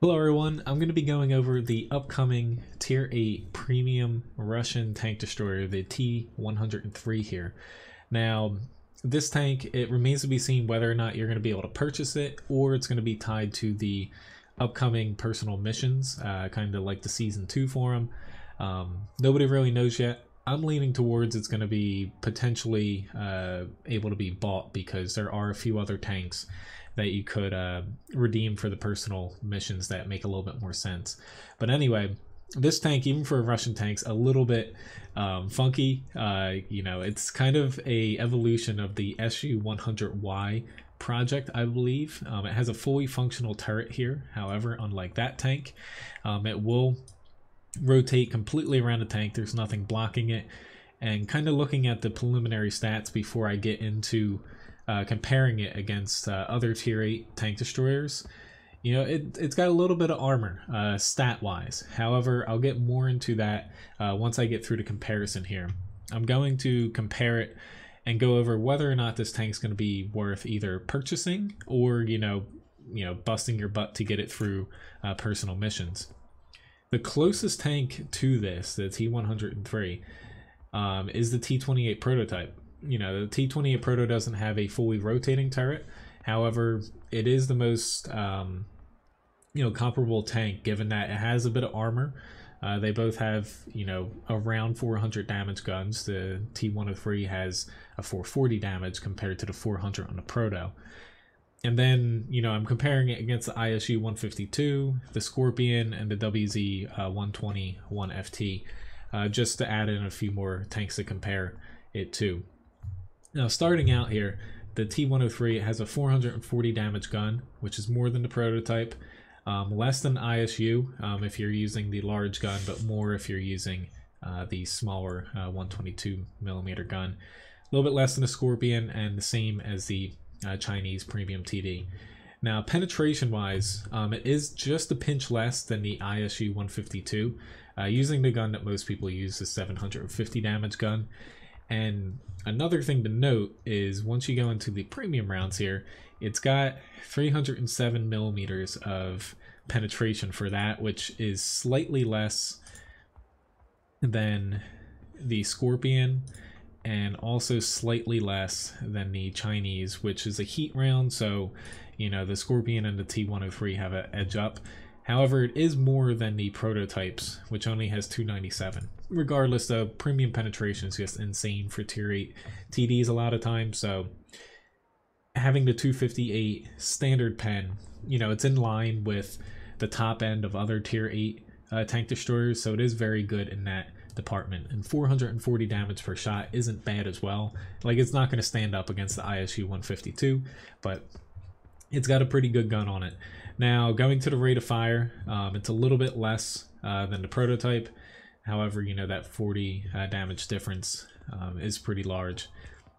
Hello everyone, I'm going to be going over the upcoming Tier 8 Premium Russian Tank Destroyer, the T-103 here. Now, this tank, it remains to be seen whether or not you're going to be able to purchase it, or it's going to be tied to the upcoming personal missions, kind of like the Season 2 for them. Nobody really knows yet. I'm leaning towards it's going to be potentially able to be bought because there are a few other tanks that you could redeem for the personal missions that make a little bit more sense. But anyway, this tank, even for Russian tanks, a little bit funky. You know, it's kind of a evolution of the SU-100Y project, I believe. It has a fully functional turret here. However, unlike that tank, it will rotate completely around the tank. There's nothing blocking it. And kind of looking at the preliminary stats before I get into comparing it against other tier 8 tank destroyers, you know, it's got a little bit of armor stat wise. However, I'll get more into that once I get through the comparison here. I'm going to compare it and go over whether or not this tank's going to be worth either purchasing or you know busting your butt to get it through personal missions. The closest tank to this, the T-103, is the T28 Prototype. You know, the T28 Proto doesn't have a fully rotating turret. However, it is the most, comparable tank, given that it has a bit of armor. They both have, around 400 damage guns. The T103 has a 440 damage compared to the 400 on the Proto. And then, I'm comparing it against the ISU-152, the Scorpion, and the WZ-121 FT, just to add in a few more tanks to compare it to. Now, starting out here, the T-103 has a 440 damage gun, which is more than the Prototype, less than ISU if you're using the large gun, but more if you're using the smaller 122mm gun. A little bit less than the Scorpion, and the same as the Chinese Premium TD. Now, penetration-wise, it is just a pinch less than the ISU-152, using the gun that most people use, the 750 damage gun. And another thing to note is once you go into the premium rounds here, it's got 307 millimeters of penetration for that, which is slightly less than the Scorpion and also slightly less than the Chinese, which is a heat round. So, the Scorpion and the T-103 have an edge up. However, it is more than the Prototypes, which only has 297. Regardless, though, premium penetration is just insane for tier 8 TDs a lot of times. So having the 258 standard pen, it's in line with the top end of other tier 8 tank destroyers. So it is very good in that department. And 440 damage per shot isn't bad as well. Like, it's not going to stand up against the ISU-152, but it's got a pretty good gun on it. Now, going to the rate of fire, it's a little bit less than the Prototype. However, that 40 damage difference is pretty large.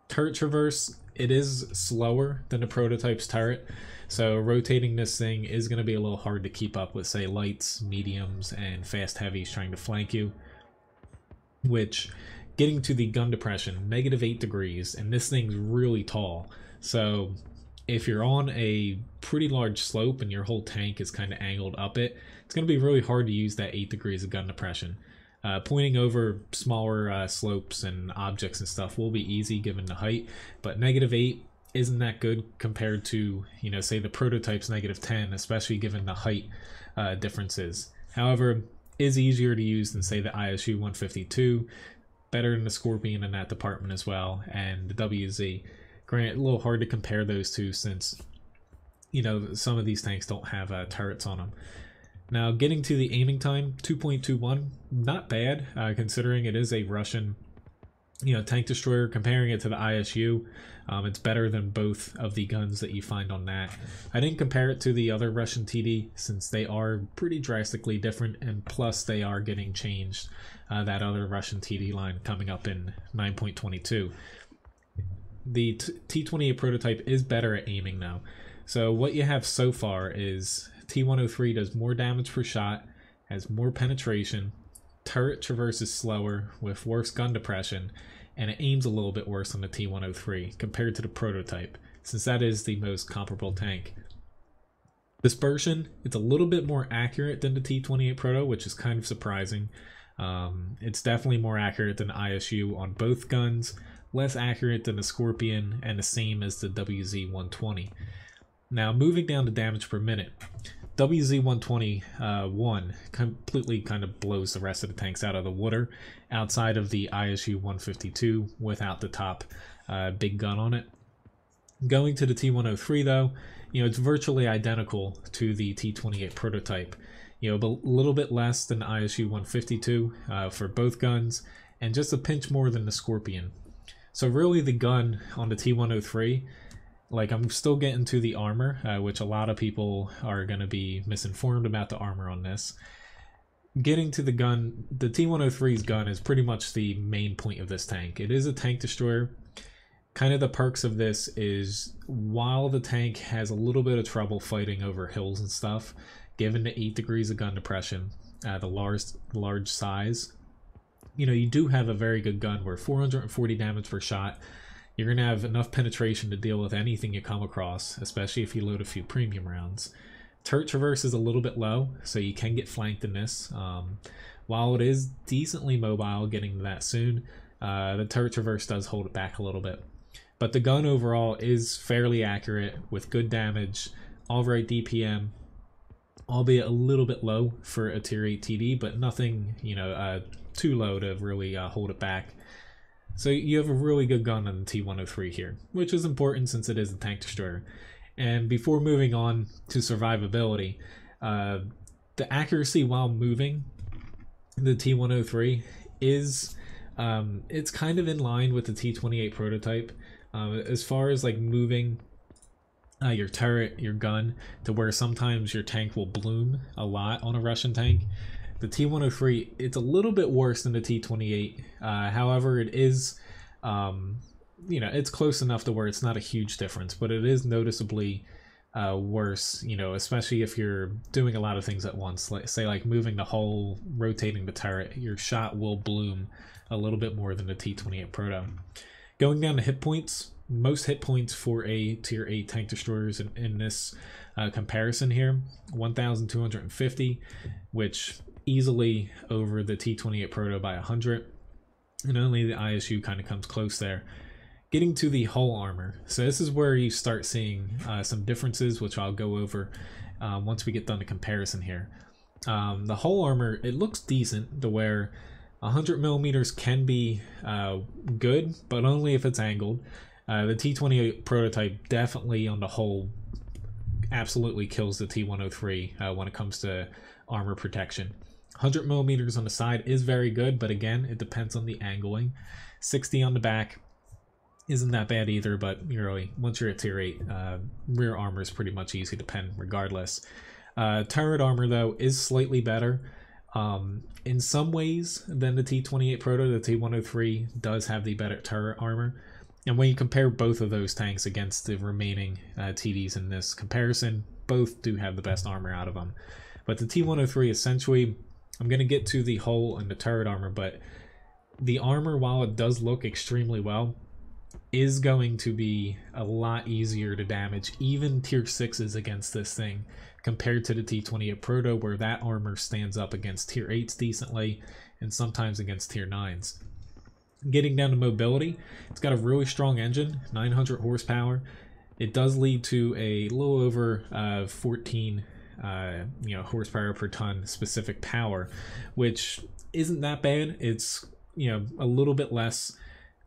Turret traverse, it is slower than the Prototype's turret, so rotating this thing is going to be a little hard to keep up with, say, lights, mediums, and fast heavies trying to flank you. Which, getting to the gun depression, -8 degrees, and this thing's really tall, so if you're on a pretty large slope and your whole tank is kind of angled up it, it's going to be really hard to use that 8 degrees of gun depression. Pointing over smaller slopes and objects and stuff will be easy given the height, but -8 isn't that good compared to, say the Prototype's -10, especially given the height differences. However, is easier to use than, say, the ISU-152, better than the Scorpion in that department as well, and the WZ. Granted, a little hard to compare those two since, some of these tanks don't have turrets on them. Now, getting to the aiming time, 2.21, not bad, considering it is a Russian, tank destroyer. Comparing it to the ISU, it's better than both of the guns that you find on that. I didn't compare it to the other Russian TD since they are pretty drastically different, and plus they are getting changed. That other Russian TD line coming up in 9.22. The T28 Prototype is better at aiming now. So what you have so far is T-103 does more damage per shot, has more penetration, turret traverses slower with worse gun depression, and it aims a little bit worse on the T-103 compared to the Prototype, since that is the most comparable tank. Dispersion, it's a little bit more accurate than the T28 Proto, which is kind of surprising. It's definitely more accurate than ISU on both guns, less accurate than the Scorpion, and the same as the WZ-120. Now, moving down to damage per minute, WZ-121 completely kind of blows the rest of the tanks out of the water, outside of the ISU-152 without the top big gun on it. Going to the T-103 though, it's virtually identical to the T-28 Prototype. But a little bit less than the ISU-152 for both guns, and just a pinch more than the Scorpion. So really the gun on the T-103, like, I'm still getting to the armor, which a lot of people are going to be misinformed about the armor on this. Getting to the gun, the T-103's gun is pretty much the main point of this tank. It is a tank destroyer. Kind of the perks of this is, while the tank has a little bit of trouble fighting over hills and stuff, given the 8 degrees of gun depression, the large size, you do have a very good gun where 440 damage per shot, you're going to have enough penetration to deal with anything you come across, especially if you load a few premium rounds. Turret traverse is a little bit low, so you can get flanked in this. While it is decently mobile, getting to that soon, the turret traverse does hold it back a little bit. But the gun overall is fairly accurate with good damage, all right DPM, albeit a little bit low for a tier 8 TD, but nothing, too low to really hold it back. So you have a really good gun on the T-103 here, which is important since it is a tank destroyer. And before moving on to survivability, the accuracy while moving the T-103 is, it's kind of in line with the T-28 Prototype. As far as like moving your turret, your gun, to where sometimes your tank will bloom a lot on a Russian tank, the T-103, it's a little bit worse than the T-28. However, it is, it's close enough to where it's not a huge difference, but it is noticeably worse, especially if you're doing a lot of things at once. Like moving the hull, rotating the turret, your shot will bloom a little bit more than the T-28 Proto. Going down to hit points, most hit points for a tier 8 tank destroyers in this comparison here, 1,250, which easily over the T-28 Proto by 100, and only the ISU kind of comes close there. Getting to the hull armor, so this is where you start seeing some differences, which I'll go over once we get done the comparison here. The hull armor, it looks decent to where 100 millimeters can be good, but only if it's angled. The T-28 Prototype definitely on the whole absolutely kills the T-103 when it comes to armor protection. 100 millimeters on the side is very good, but again, it depends on the angling. 60 on the back isn't that bad either, but really, once you're at tier 8, rear armor is pretty much easy to pen regardless. Turret armor, though, is slightly better in some ways than the T-28 Proto. The T-103 does have the better turret armor. And when you compare both of those tanks against the remaining TDs in this comparison, both do have the best armor out of them. But the T-103, essentially, I'm going to get to the hull and the turret armor, but the armor, while it does look extremely well, is going to be a lot easier to damage even tier 6s against this thing compared to the T-28 Proto, where that armor stands up against tier 8s decently and sometimes against tier 9s. Getting down to mobility, it's got a really strong engine, 900 horsepower. It does lead to a little over 14 horsepower per ton specific power, which isn't that bad. It's a little bit less,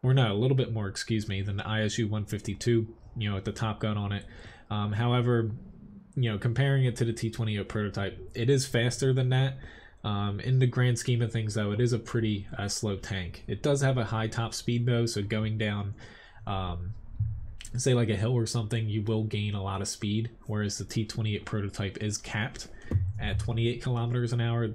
or no, a little bit more, excuse me, than the ISU-152, at the top gun on it. However, comparing it to the T-28 Prototype, it is faster than that. In the grand scheme of things, though, it is a pretty slow tank. It does have a high top speed, though, so going down, say like a hill or something, you will gain a lot of speed, whereas the T-28 Prototype is capped at 28 kilometers an hour.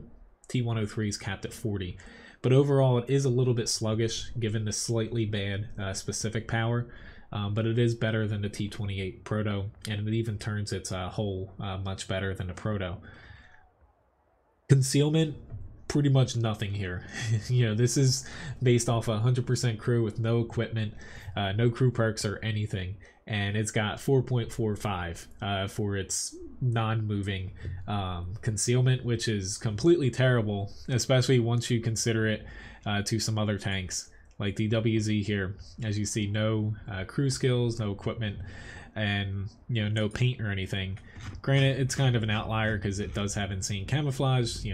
T-103 is capped at 40. But overall, it is a little bit sluggish, given the slightly bad specific power, but it is better than the T-28 Proto, and it even turns its hull much better than the Proto. Concealment, pretty much nothing here. This is based off a 100% crew with no equipment, no crew perks or anything. and it's got 4.45 for its non-moving concealment, which is completely terrible, especially once you consider it to some other tanks like the WZ here. As you see, no crew skills, no equipment, and no paint or anything. Granted, it's kind of an outlier because it does have insane camouflage.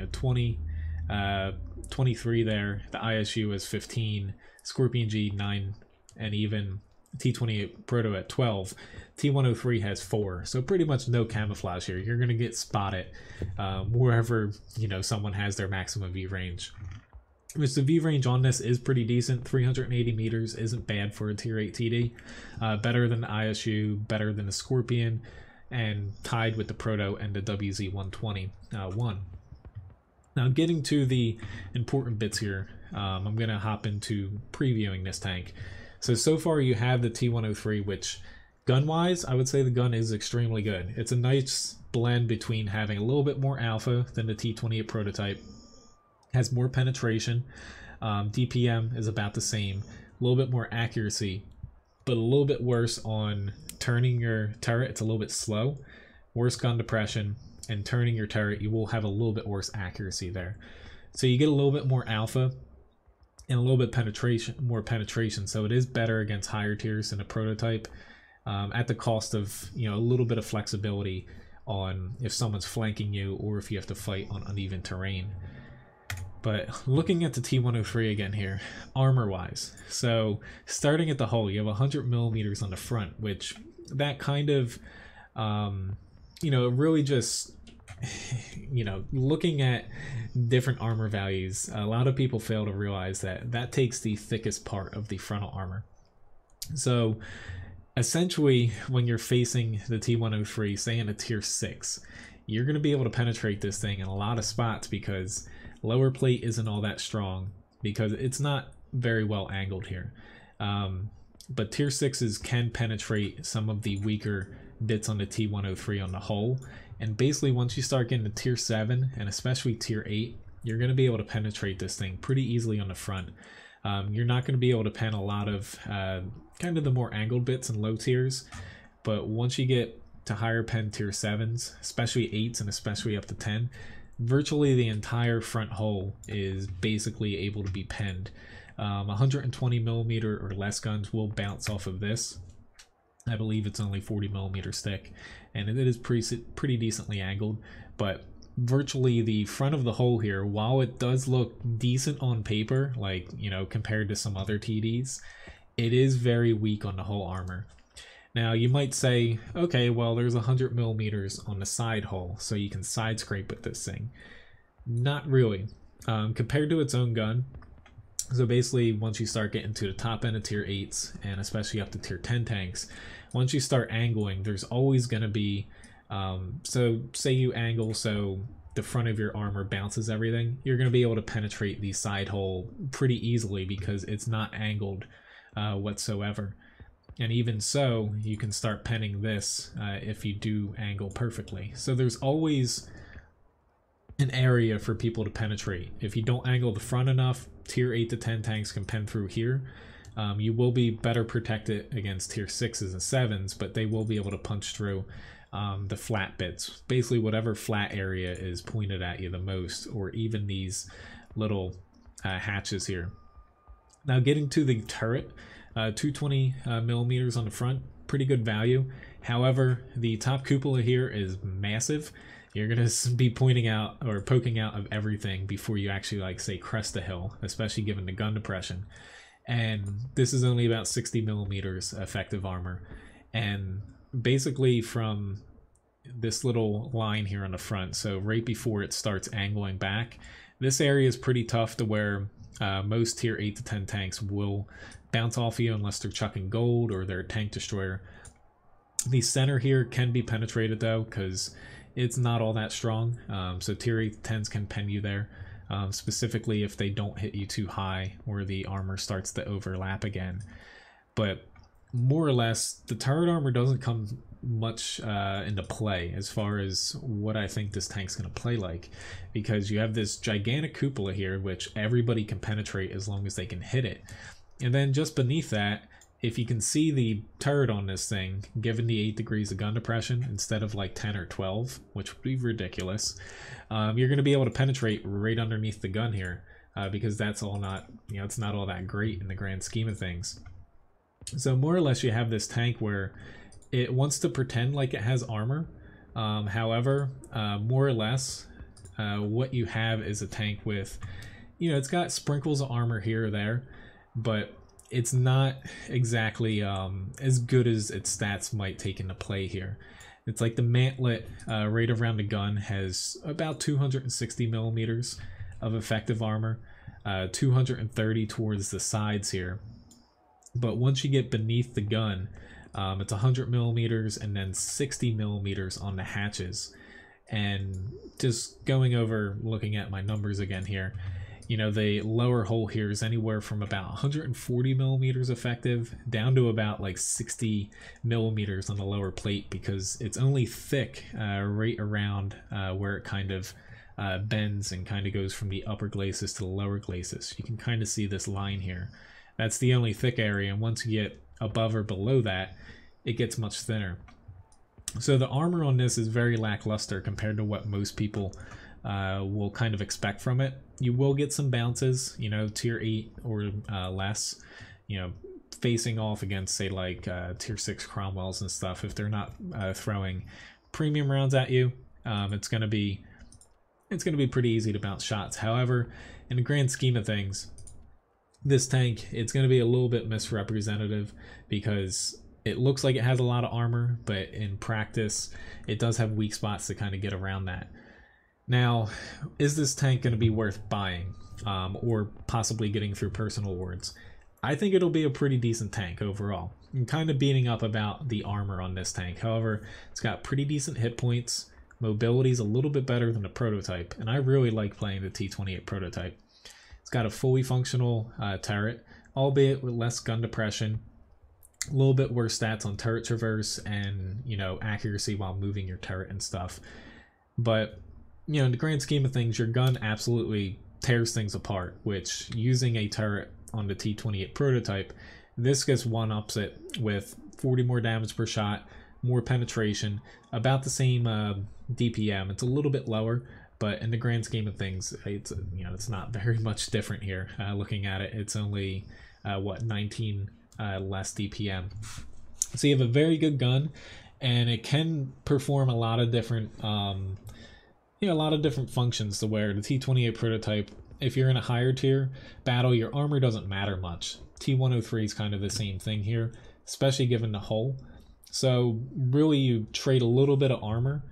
23 there. The ISU is 15, Scorpion G 9, and even T28 Proto at 12. T-103 has 4, so pretty much no camouflage here. You're gonna get spotted wherever someone has their maximum V range. Which the V range on this is pretty decent. 380 meters isn't bad for a tier 8 TD. Better than the ISU, better than the Scorpion, and tied with the Proto and the WZ-120-1. Now, getting to the important bits here, I'm going to hop into previewing this tank. So far you have the T-103, which gun-wise, I would say the gun is extremely good. It's a nice blend between having a little bit more alpha than the T28 Prototype, has more penetration, DPM is about the same, a little bit more accuracy, but a little bit worse on turning your turret. It's a little bit slow, worse gun depression, and turning your turret, you will have a little bit worse accuracy there. So you get a little bit more alpha and a little bit more penetration, so it is better against higher tiers than a Prototype, at the cost of a little bit of flexibility on if someone's flanking you or if you have to fight on uneven terrain. But looking at the T-103 again here, armor-wise, so starting at the hull, you have 100 millimeters on the front, which that kind of, really just, looking at different armor values, a lot of people fail to realize that that takes the thickest part of the frontal armor. So essentially, when you're facing the T-103, say in a tier 6, you're going to be able to penetrate this thing in a lot of spots because lower plate isn't all that strong because it's not very well angled here. But tier 6s can penetrate some of the weaker bits on the T-103 on the hull. And basically once you start getting to tier 7 and especially tier 8, you're going to be able to penetrate this thing pretty easily on the front. You're not going to be able to pen a lot of kind of the more angled bits in low tiers, but once you get to higher pen tier 7s, especially 8s and especially up to 10, virtually the entire front hull is basically able to be penned. 120 millimeter or less guns will bounce off of this. I believe it's only 40 millimeters thick, and it is pretty decently angled, but virtually the front of the hull here, while it does look decent on paper, like compared to some other TDs, it is very weak on the hull armor. Now you might say, okay, well there's 100 millimeters on the side hull, so you can side scrape with this thing. Not really. Compared to its own gun, so basically once you start getting to the top end of tier 8s, and especially up to tier 10 tanks, once you start angling, there's always going to be, so say you angle so the front of your armor bounces everything, you're going to be able to penetrate the side hull pretty easily because it's not angled whatsoever. And even so, you can start penning this if you do angle perfectly. So there's always an area for people to penetrate. If you don't angle the front enough, tier 8 to 10 tanks can pen through here. You will be better protected against tier 6s and 7s, but they will be able to punch through the flat bits. Basically whatever flat area is pointed at you the most, or even these little hatches here. Now getting to the turret, 220 millimeters on the front, pretty good value. However, the top cupola here is massive. You're gonna be pointing out or poking out of everything before you actually say crest the hill, especially given the gun depression. And this is only about 60 millimeters effective armor. And basically from this little line here on the front, so right before it starts angling back, this area is pretty tough to where most tier 8 to 10 tanks will bounce off you unless they're chucking gold or they're a tank destroyer. The center here can be penetrated though because it's not all that strong, so tier 8 to 10s can pen you there, specifically if they don't hit you too high or the armor starts to overlap again. But more or less, the turret armor doesn't come much into play as far as what I think this tank's going to play like, because you have this gigantic cupola here which everybody can penetrate as long as they can hit it, and then just beneath that if you can see the turret on this thing, given the 8 degrees of gun depression instead of like 10 or 12, which would be ridiculous, you're going to be able to penetrate right underneath the gun here, because that's all not, you know, it's not all that great in the grand scheme of things. So more or less you have this tank where it wants to pretend like it has armor. However, more or less, what you have is a tank with, you know, it's got sprinkles of armor here or there, but it's not exactly as good as its stats might take into play here. It's like the mantlet right around the gun has about 260 millimeters of effective armor, 230 towards the sides here. But once you get beneath the gun, it's 100 millimeters and then 60 millimeters on the hatches. And just going over, looking at my numbers again here, you know, the lower hole here is anywhere from about 140 millimeters effective down to about like 60 millimeters on the lower plate, because it's only thick right around where it kind of bends and kind of goes from the upper glacis to the lower glacis. You can kind of see this line here. That's the only thick area, and once you get above or below that, it gets much thinner. So the armor on this is very lackluster compared to what most people will kind of expect from it. You will get some bounces, you know, tier 8 or less, you know, facing off against, say, like tier 6 Cromwells and stuff. If they're not throwing premium rounds at you, it's gonna be pretty easy to bounce shots. However, in the grand scheme of things, this tank, it's going to be a little bit misrepresentative, because it looks like it has a lot of armor, but in practice it does have weak spots to kind of get around that. Now, is this tank going to be worth buying or possibly getting through personal awards? I think it'll be a pretty decent tank overall. I'm kind of beating up about the armor on this tank. However, it's got pretty decent hit points. Mobility is a little bit better than the prototype, and I really like playing the T28 Prototype. It's got a fully functional turret, albeit with less gun depression, a little bit worse stats on turret traverse and, you know, accuracy while moving your turret and stuff. But, you know, in the grand scheme of things, your gun absolutely tears things apart, which, using a turret on the T28 Prototype, this just one-ups it with 40 more damage per shot, more penetration, about the same DPM. It's a little bit lower, but in the grand scheme of things, it's, you know, it's not very much different here. Looking at it, it's only what, 19 less DPM. So you have a very good gun, and it can perform a lot of different, you know, a lot of different functions. To where the T28 Prototype, if you're in a higher tier battle, your armor doesn't matter much. T103 is kind of the same thing here, especially given the hull. So really, you trade a little bit of armor.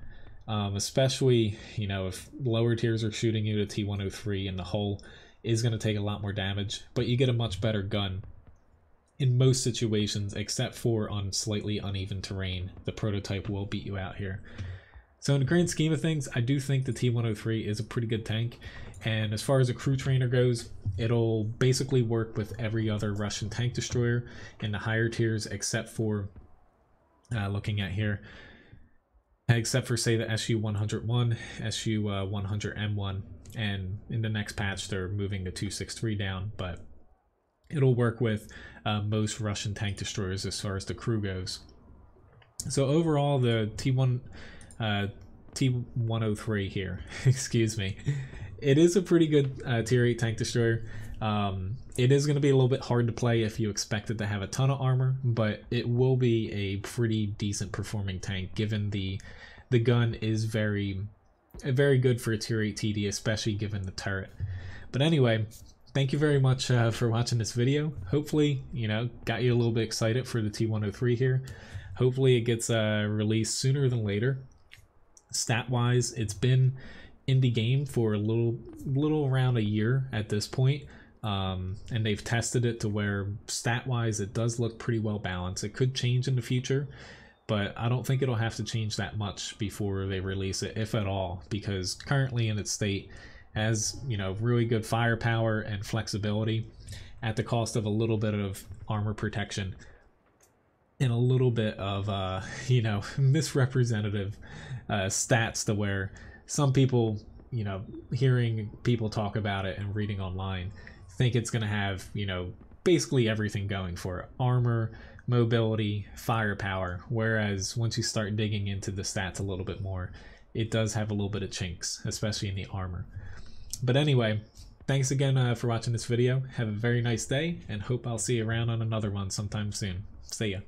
Especially, you know, if lower tiers are shooting you to T103 and the hull is going to take a lot more damage, but you get a much better gun in most situations, except for on slightly uneven terrain. The prototype will beat you out here. So in the grand scheme of things, I do think the T103 is a pretty good tank, and as far as a crew trainer goes, it'll basically work with every other Russian tank destroyer in the higher tiers, except for looking at here, except for, say, the SU-100Y, SU-100M1, and in the next patch they're moving the 263 down, but it'll work with most Russian tank destroyers as far as the crew goes. So overall, the T103 here, excuse me, it is a pretty good tier 8 tank destroyer. It is going to be a little bit hard to play if you expect it to have a ton of armor, but it will be a pretty decent performing tank, given the gun is very good for a tier 8 TD, especially given the turret. But anyway, thank you very much for watching this video. Hopefully, you know, got you a little bit excited for the T103 here. Hopefully it gets released sooner than later. Stat wise, it's been in the game for a little around a year at this point. And they've tested it to where stat-wise it does look pretty well balanced. It could change in the future, but I don't think it'll have to change that much before they release it, if at all, because currently in its state has, you know, really good firepower and flexibility at the cost of a little bit of armor protection and a little bit of you know, misrepresentative stats, to where some people, you know, hearing people talk about it and reading online, think it's going to have, you know, basically everything going for it. Armor, mobility, firepower, whereas once you start digging into the stats a little bit more, it does have a little bit of chinks, especially in the armor. But anyway, thanks again for watching this video. Have a very nice day, and hope I'll see you around on another one sometime soon. See ya.